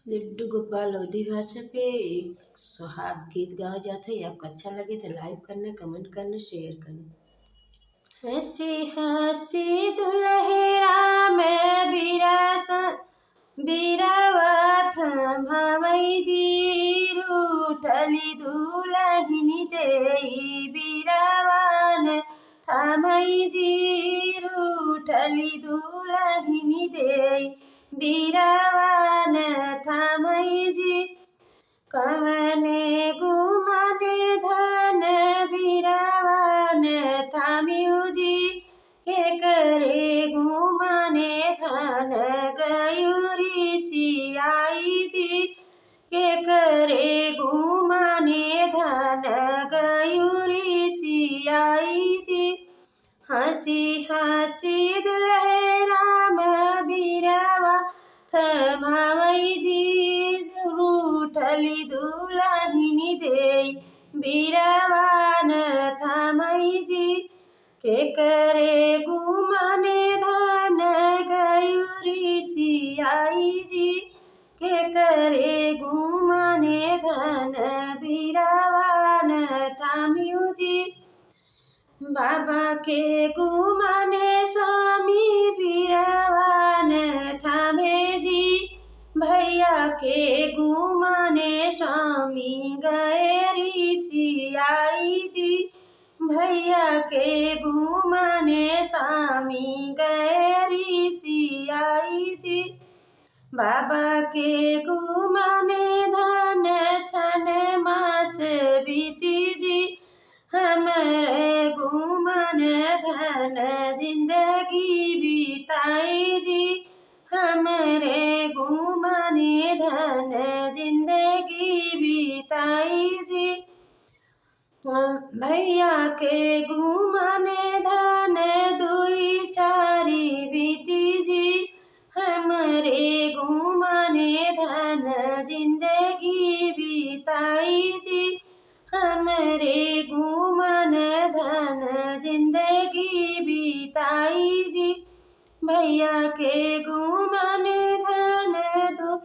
लड्डू गोपाल लोधी भाषा पे एक सुहाग गीत गाया जाता है। आपको अच्छा लगे तो लाइक करना, कमेंट करना, शेयर करना। हंसी हंसी दुल्हेरा में बिरावा थमावई जी रूठली दुलहिनी देई बिरावान थमई जी रूठली दुलहिनी देई बिरावान थमई जी कवने गुमाने धन बिरावान थामियु जी के करे गुमाने धन गयुरी सियाई जी के करे गुमाने धन गयुरी सियाई जी हंसी हंसी दुल्हे राम बिरवा थमावई जी रूठली दुलहिनी देई बिरवान थमई जी के करे गुमाने धन गयुरी सियाई जी के करे गुमाने धन बिरवान थामियु जी बाबा के गुमाने स्वामी बिरवान थामे जी भैया के गुमाने स्वामी गैरी सियाई जी भैया के गुमाने स्वामी गैरी सियाई जी बाबा के गुमाने धन छन मास बीती जी हमरे गुमान धन जिंदगी बिताई जी हमरे गुमाने धन जिंदगी बिताई जी भैया के गुमाने धन दुई चारी बीती जी हमरे गुमाने धन जिंदगी बिताई जी हमरे गुमान धन जिंदगी बिताई जी भैया के गुमान धन दो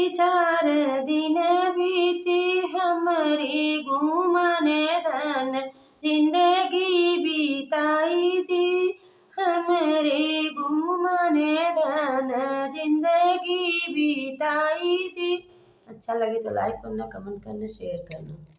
चार दिन बीती हमरे गुमान धन जिंदगी बिताई जी हमरे गुमान धन जिंदगी बिताई जी। अच्छा लगे तो लाइक करना, कमेंट करना, शेयर करना।